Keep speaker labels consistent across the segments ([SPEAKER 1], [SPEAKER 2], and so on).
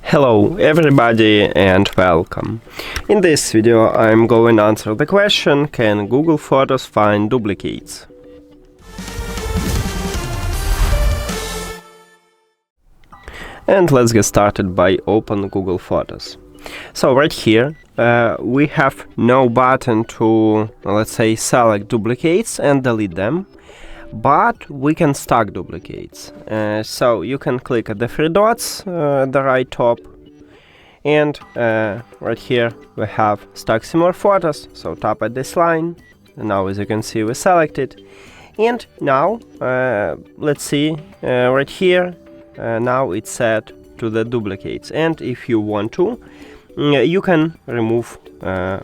[SPEAKER 1] Hello everybody and welcome. In this video I'm going to answer the question, can Google Photos find duplicates? And let's get started by open Google Photos. So right here we have no button to, let's say, select duplicates and delete them. But we can stack duplicates. So you can click at the three dots at the right top, and right here we have stack similar photos. So tap at this line, and now as you can see we select it. And now let's see right here, now it's set to the duplicates, and if you want to, you can remove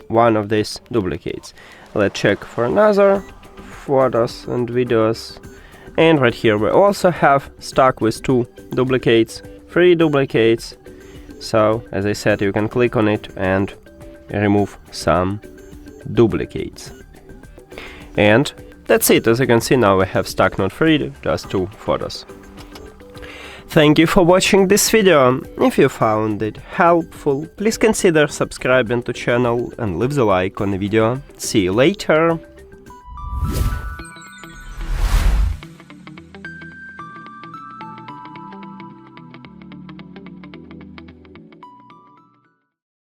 [SPEAKER 1] one of these duplicates. Let's check for another photos and videos, and right here we also have stack with two duplicates, three duplicates. So as I said, you can click on it and remove some duplicates, and that's it. As you can see, now we have stack not three, just two photos. Thank you for watching this video. If you found it helpful, please consider subscribing to channel and leave the like on the video. See you later.